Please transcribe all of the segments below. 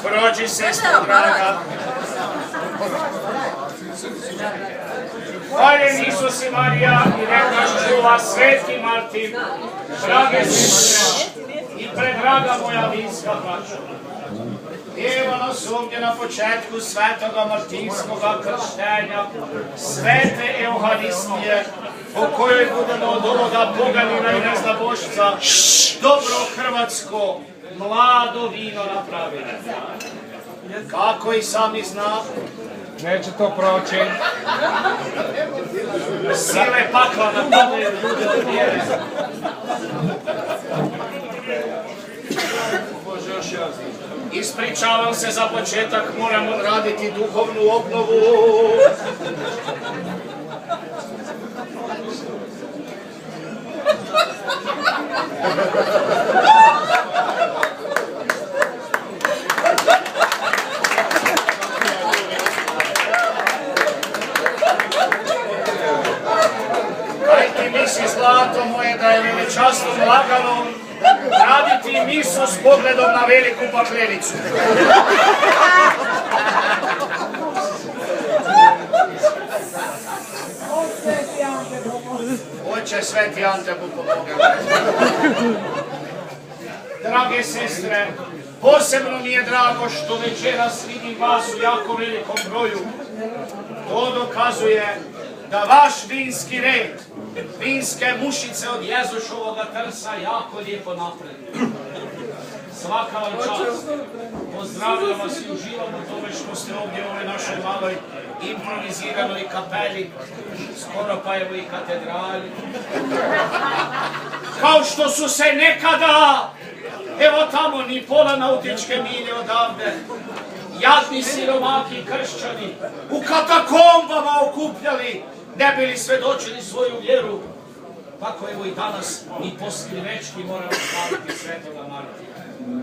Prođi, sestra draga. Hvaljen Isus i Marija i neka čuva Sveti Martin, drage sestre i predraga moja vinska braća. Evo nas ovdje na početku svetoga martinskoga krštenja, svete Euharistije, po kojoj budemo od ovoga poganina i neznabošca dobro hrvatsko mlado vino napravili. Kako i sami zna, neće to proći. Sile pakla na tome ljude od vjere. Ispričavam se za početak, moram odraditi duhovnu obnovu. Zlato moje da je veličastnom laganom raditi misu s pogledom na veliku paklenicu. Oče Sveti Ante Bukovoga. Drage sestre, posebno mi je drago što večeras vidim vas u jako velikom broju. To dokazuje da vaš vinski red, vinske mušice od Jezušovoga trsa jako lijepo napreduju. Svaka vam čast. Pozdravljam vas i uživam u tome što ste ovdje u ovoj našoj maloj improviziranoj kapeli, skoro pa evo i katedrali. Kao što su se nekada, evo tamo ni pola nautičke milje odavde, jadni siromaki i kršćani u katakombama okupljali, ne bi li svedočili svoju vjeru, tako evo i danas mi poskrivečki moramo slaviti svetoga Martina.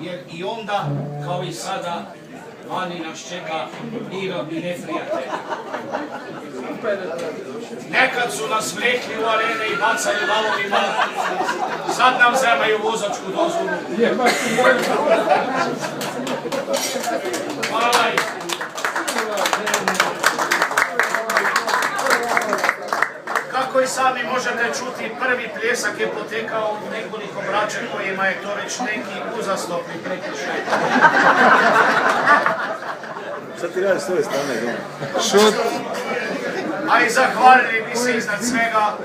Jer i onda, kao i sada, vani nas čeka prirodni neprijatelj. Nekad su nas vlekli u arene i bacali valovima, sad nam zemaju vozačku dozvolu. Hvala im. Kako i sami možete čuti, prvi pljesak je potekao u nekoliko braća kojima je to već neki uzastopni prekršaj. Sad ti radi s ove strane, Šut! A i zahvalili bi se iznad svega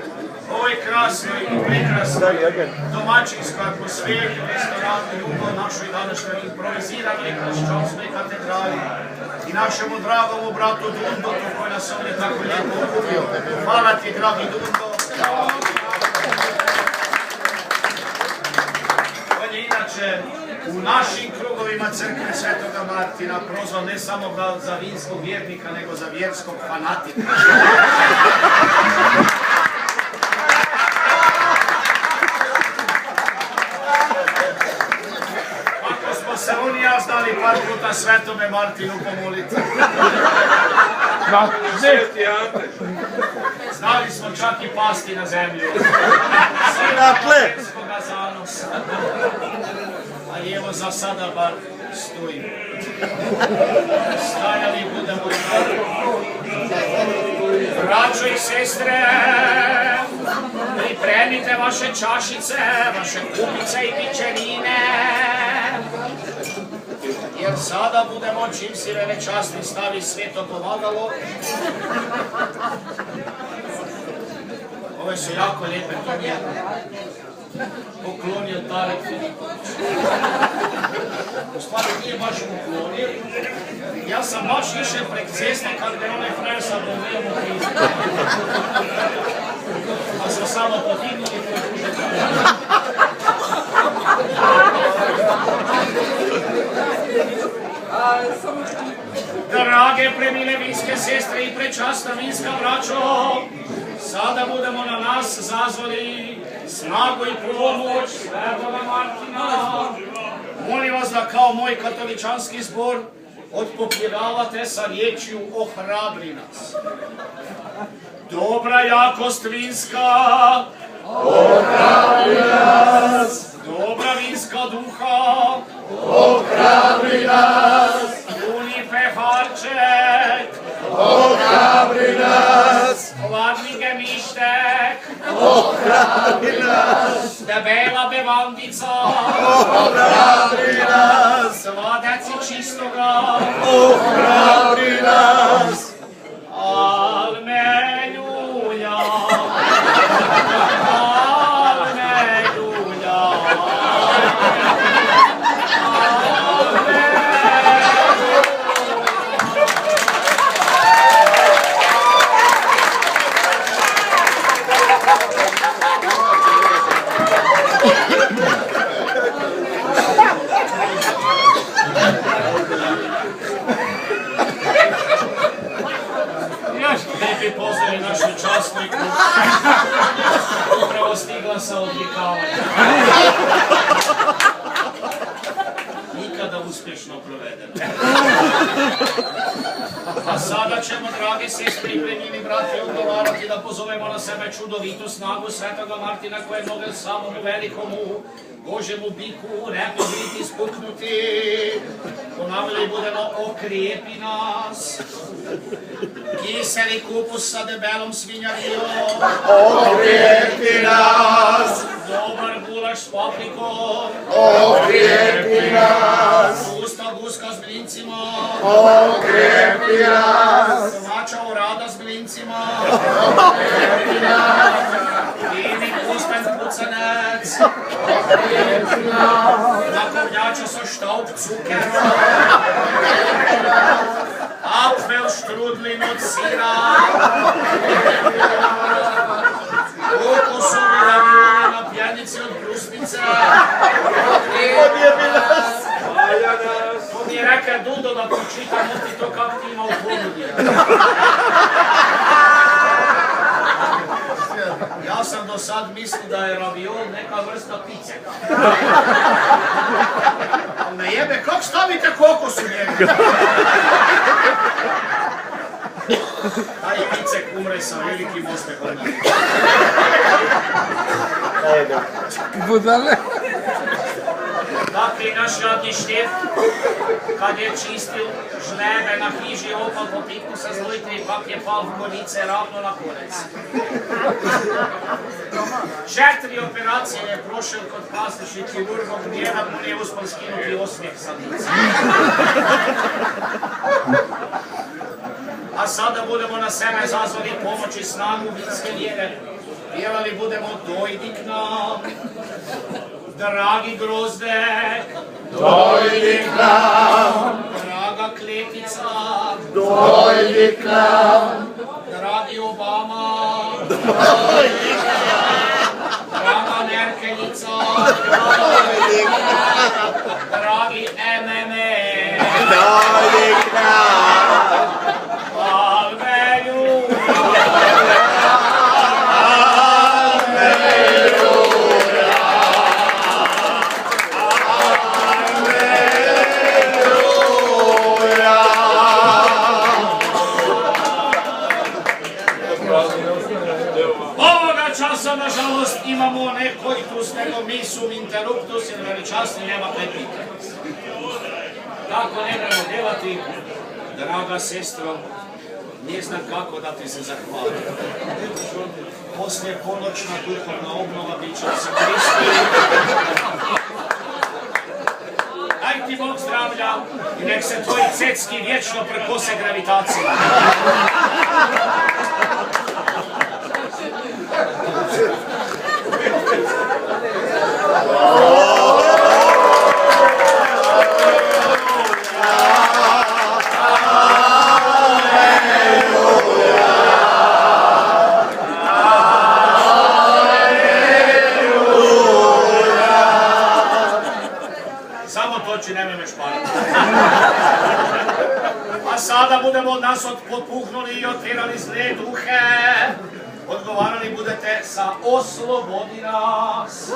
ovoj krasnoj i prekrasnoj domaćinskoj atmosferi, restoranu i u našoj današnjoj improviziranoj kršćanskoj katedrali i našemu dragomu bratu Dundotu koji nas ovdje tako lijepo okupio. Hvala ti, dragi Dundo. On je inače u našim krugovima crkve Svetoga Martina prozvan ne samo za vinskog vjernika, nego za vjerskog fanatika. Se on i ja znali par puta Svetome Martinu pomoliti. Znali smo čak i pasti na zemlju. Svi na tle! Svoga zanosa. A evo za sada bar stojim. Stajali budemo i dalje. Braćo i sestre, pripremite vaše čašice, vaše kupice i pičenine. Jer sada budemo, čim si velečasni stavi sveto pomagalo. Ove su jako lijepe, to mi je poklonio Darek Filipović. U stvari nije baš poklonio. Ja sam baš išao prek ceste kad me onaj frajer sa bombeom upisao. Pa sam samo podignuli i pokušao. Drage premile vinske sestre i prečasna vinska braćo, Sada budemo na nas zazvali snagu i pomoć Svetoga Martina. Molim vas da kao moj katoličanski zbor odpopjevavate sa riječju ohrabri nas. Dobra jakost vinska, ohrabri nas. Dobra vinska duha, ohrabri nas. Puni peharček, ohrabri nas. Hladni gemištek, ohrabri nas. Debela bevandica, ohrabri nas. Sladec i čistoga, ohrabri nas. Alleluja, alleluja, lijepi pozdrav i našoj časniku. Upravo stigla sa odvikavanja. Nikada uspješno provedeno. A sada ćemo, dragi sestri i plemini brati, odgovarati da pozovemo na sebe čudovitu snagu Svetoga Martina koje može samomu velikomu Božemu biku repo biti spuknuti. Ponavljali budemo okrijepi nas. Kiseli kupus sa debelom svinjarijom, okrijepi nas. Dobar gulaš s paprikom, okrijepi nas. Gusta guska s blincima, okrijepi nas. Smača orada s blincima, okrijepi nas. Vini pusten pucanec, okrijepi nas. Nakovnjača sa štaup cukerom, apfel štrudlin od sira, kokosovi ravioli na pjenici od brusnice. To mi je reka Dudo da pročitam ti to kak ti ima u ponudi. Ja sam do sad mislio da je raviol neka vrsta pice. Ali me jebe, kak stavite kokos u njega? Taj picek umre sa velikim ospehom. Budale. Dakle, naš jadni Štef, kad je čistil žlebe na hiži, opal po pitku sa zlojte i pak je pal v konice ravno na konec. 4 operacije je prošel kod plastičnih kirurgov, nijedan mu nije uspal skinuti osmijeh sa lica. A sada budemo na sebe zazvali pomoć i snagu vinske vjere. Pjevali budemo dojdi k nam, dragi Grozdek, dojdi k nam, draga Kletica, dojdi k nam, dragi Obama, dojdi k nam, draga Merkelica, dojdi k nam, dragi MMA, dojdi k nam. Nažalost imamo nekoitus nego misum interruptus jer veličasni nema prekida. Tako ne trebamo delati, draga sestro, ne znam kako da ti se zahvalim. Poslije ponoćna duhovna obnova bit će se Kristi. Daj ti Bog zdravlja i nek se tvoji cecki vječno prekose gravitacijom. Samo to ću, nemoj me šparati. A sada budemo od nas potpuhnuli i otvirali zle duhe. Od odgovarali budete sa oslobodi nas.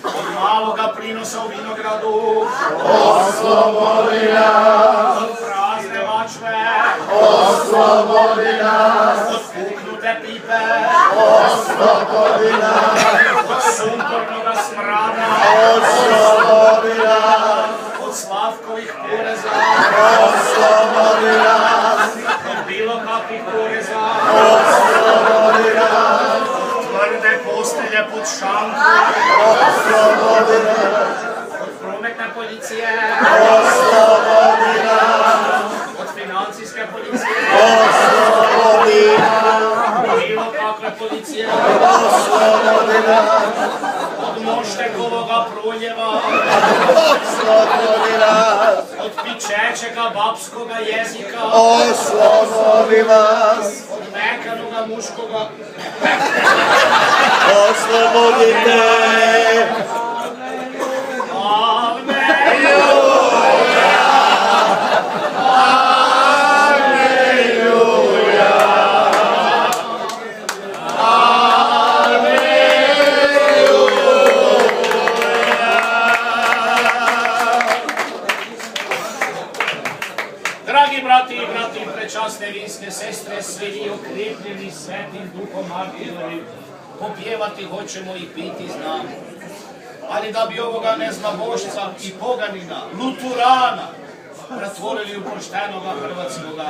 Od maloga prinosa u vinogradu. Oslobodi nas. Od prazne vačve. Oslobodi nas. Od puknute pipe. Oslobodi nas. Od sumpornoga smrada. Oslobodi nas. Od Slavkovih poreza. Oslobodi nas. Od bilo kakvih poreza. Oslobodi nas. Od tvrde postelje pod šankom. Oslobodi nas. Od prometne policije. Oslobodi nas. Od financijske policije. Oslobodi nas. Bilo kakve policije. Oslobodi nas. Od Moštekovoga proljeva. Oslobodi nas. Od pičećega babskoga jezika. Oslobodi nas. Od mekanoga muškoga. Oslobodite. Dragi brati i brati, prečasne vinske sestre, svi vi okrepljeni svetim duhom Martinovim, popjevati hoćemo i piti znamo. Ali da bi ovoga neznabošca i poganina, luturana, pretvorili u poštenoga hrvatskoga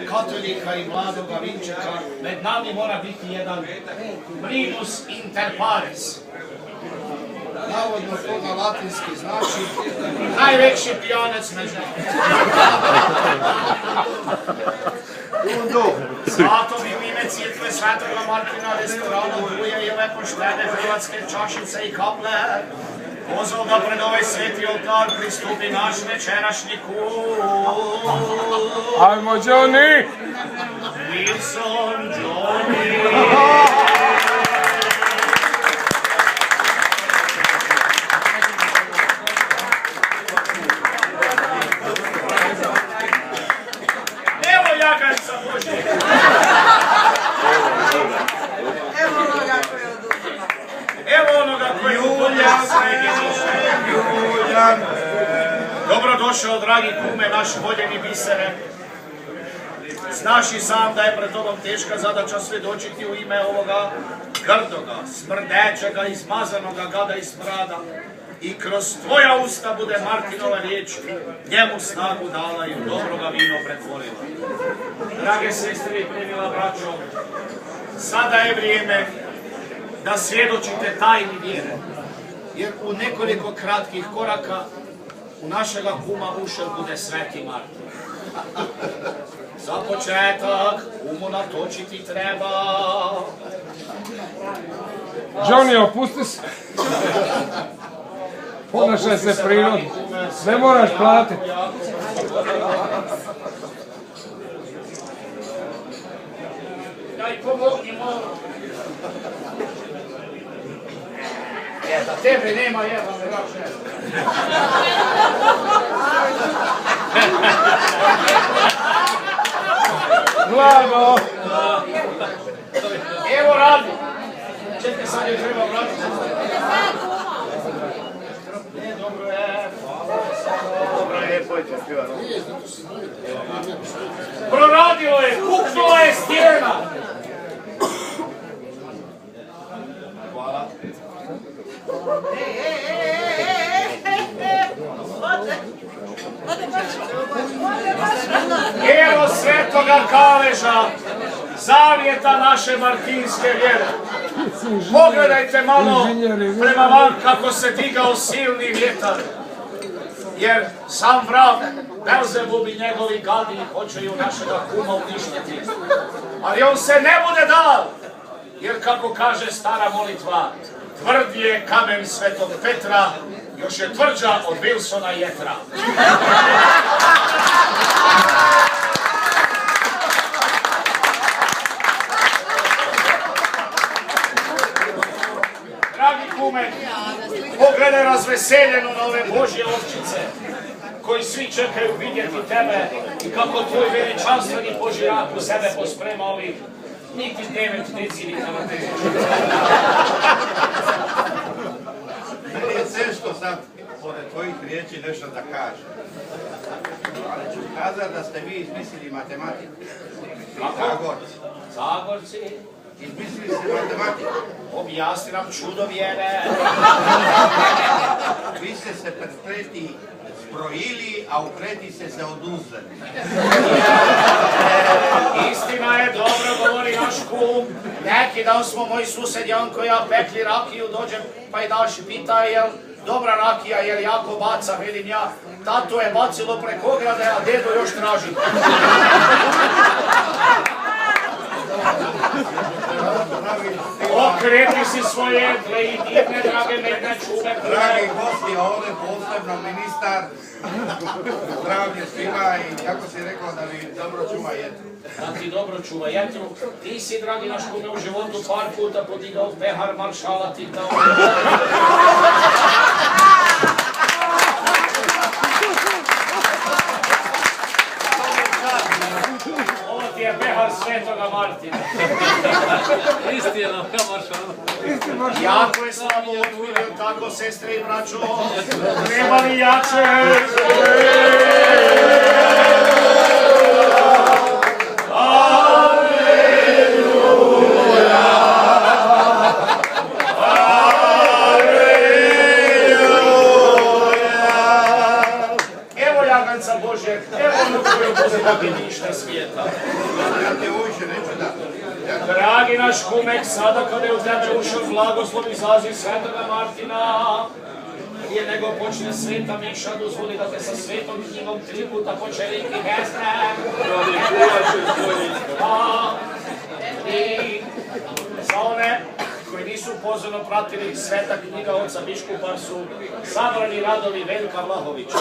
katolika i mladoga vinčeka, med nami mora biti jedan primus inter pares. Navodno to na latinski znači najveći pijanac među nama. Zato bi u ime Crkve Svetoga Martina restorana Uje i ove poštene hrvatske čašice i kaple pozvao da pred ovaj sveti oltar pristupi naš večerašnji kum. Ajmo, Johnny! Wilson Johnny! Evo onoga koji Juljan. Dobrodošao, dragi kume, naš voljeni bisere. Znaš i sam da je pred tobom teška zadaća svjedočiti u ime ovoga grdoga, smrdećega, izmazanoga gada i smrada. I kroz tvoja usta bude Martinova riječ, njemu snagu dala i u dobroga vino pretvorila. Drage sestre i premila braćo, sada je vrijeme da svjedočite tajni vjere, jer u nekoliko kratkih koraka u našega kuma ušel bude Sveti Martin. Za početak umu natočiti treba. Johnny, opusti se. Ponašaj se prirodno. Ne moraš platiti. Daj pomogni malo. Da tebe nema jeba me vaše. Blago! Evo radi. Čekaj, sad je treba vratiti. Ne, dobro je. Dobro je, pojďte, pjeva. Proradilo je, puknula je stijena. Hvala. Evo svetoga kaleža, zavjeta naše martinske vjere. Pogledajte malo prema van kako se digao silni vjetar. Jer sam vrag, Belzebub i njegovi gadi hoćeju našega kuma uništiti. Ali on se ne bude dal, jer kako kaže stara molitva, tvrd je kamen Svetog Petra, još je tvrđa od Wilsona jetra. Dragi kume, pogledaj razveseljeno na ove Božje ovčice, koji svi čekaju vidjeti tebe i kako tvoj veličanstveni požirak u sebe pospremali Niti 9 decilitara ne. Meni je cesto sad, pored tvojih riječi, nešto da kažem. Ali ću kazati da ste vi izmislili matematiku. Zagorci. Zagorci? Izmislili ste matematiku. Objasni nam čudo vjere. Vi ste se pred preti zbrojili, a u preti ste se oduzeli. Istina je, dobro govori naš kum. Neki dan smo moji sused Janko i ja pekli rakiju, dođem pa i daš pita jel dobra rakija, jel jako baca, vidim ja. Tato je bacilo preko ograde, a dedo još traži. Okreti si svoje dle i divne, drage medne čube. Dragi gosti, a ovdje posebno ministar, zdravlje svima i kako si rekao da mi dobro čuva jetru. Da ti dobro čuva jetru. Ti si, dragi naš kume, u životu par puta podigao pehar maršala Tita. Ovo ti je pehar Svetoga Martina. Istina, maršala. Jako je slabo otvorio, tako sestre i braćo. Treba li jače? Evo jaganca Božeg, evo ono koje poziva ništa svijeta. Ja te uviše neću dati. Dragi naš kumek, sada kada je u tebe ušao blagoslov i zaziv Svetoga Martina, prije nego počne sveta miša, dozvoli da te sa svetom knjigom 3 puta počeliti vezne. I za one koji nisu pozorno pratili, sveta knjiga oca biskupa su sabrani radovi Veljka Vlahovića.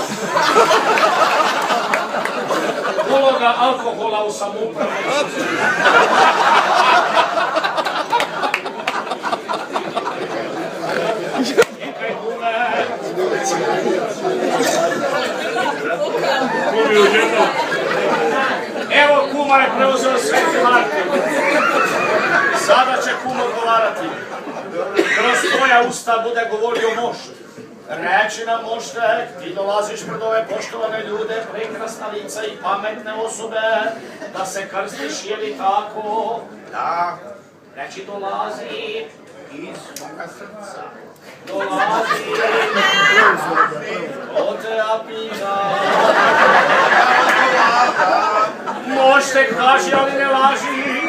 Uloga alkohola u samoupravnom sistemu. Evo kuma je preuzeo Sveti Martin. Sada će kum odgovarati. Kroz tvoja usta bude govorio mošt. Reći nam moštek, ti dolaziš pred ove poštovane ljude, prekrasna lica i pametne osobe, da se krstiš, je li tako? Da, Reći dolazi iz moga srca. Dolazi od apina. Moštek kaži, ali ne laži.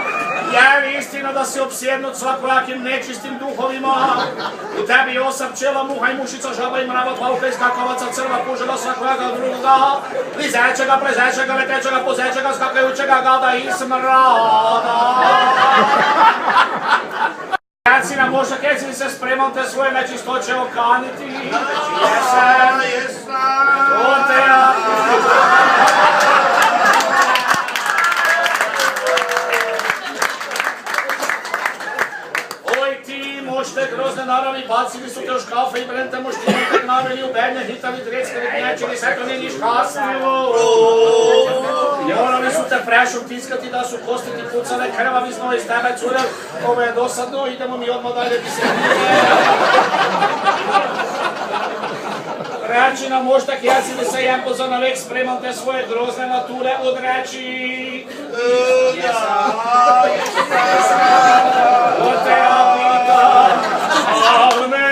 Je li istina da si opsjednut svakojakim nečistim duhovima? U tebi je 8 pčela, muha i mušica, žaba i mrava, pauka i skakavaca, crva, pužela, svakojaka druga. Lizećega, prezećega, letećega, pozećega, skakajućega, gada i smrada. Reci nam moštak, jesi li se spreman te svoje nečistoće okaniti? Jesam. To te mošte grozne naravi, bacili su te u škafe i brente moštine, tek naveli u bednje, hitali drecke, neknječili, sve to nije niš kasnilo. Morali su te prešom tiskati da su kosti ti pucale, krvavi znoj iz tebe cure. Ovo je dosadno, idemo mi odmah dalje ti se nije. Reći nam moštak, jesi li se jempo za navek spreman te svoje grozne mature odreći? Jesam. Od te apita, Alleluja.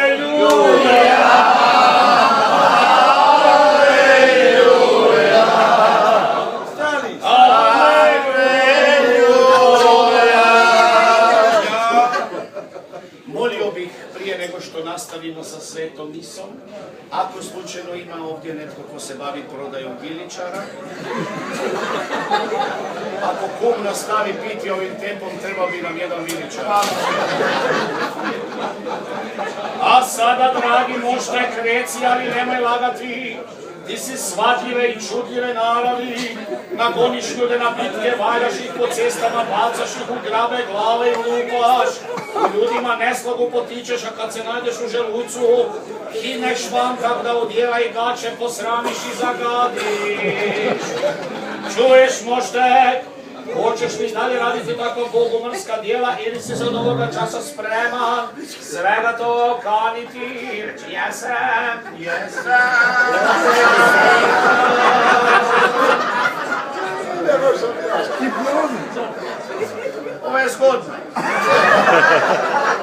Molio bih prije nego što nastavimo sa svetom misom, ako slučajno ima ovdje netko ko se bavi prodajom viličara, ako kum nastavi piti ovim tempom, treba bi nam jedan viličar. A sada, dragi moštek, reci, ali nemoj lagati, ti si svadljive i čudljive naravi, nagoniš ljude na bitke, valjaš ih po cestama, bacaš ih u grabe, glave i lupaš, ljudima neslagu potičeš, a kad se najdeš u želucu, hineš van kak da odjela i gače posramiš i zagadiš. Čuješ moštek, Hoćeš li dalje raditi takva bogomrska djela ili si za ovoga časa spreman svega to kaniti? Reći, jesam, jesam. Ovo je zgodno.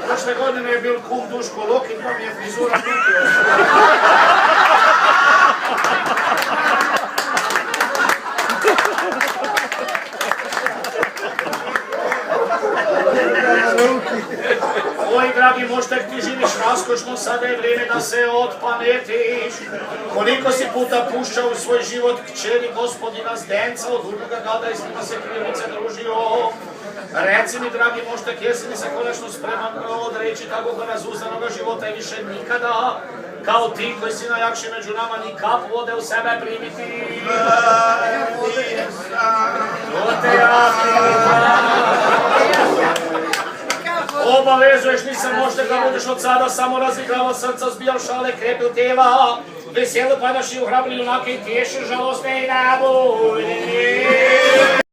Prošle godine je bil kum Duško Lokin, pa mi je frizura kupio. Oj, dragi moštek, ti živiš raskošno, sada je vrijeme da se odpametiš. Koliko si puta pušćao u svoj život kćeri gospodina Zdenca od Urnoga Gada i s njima se krivice družio. Reci mi, dragi moštek, jesi li se konačno spreman odreći takvog razuzdanoga života i više nikada, kao ti koji si najjakši među nama, ni kap vode u sebe primiti? Obavezuješ, nisam moštek da budeš od sada samo razigrava srca, zbijal šale, krepil teva, veselo padaš i u hrabri junake i tješil žalostne i neboj.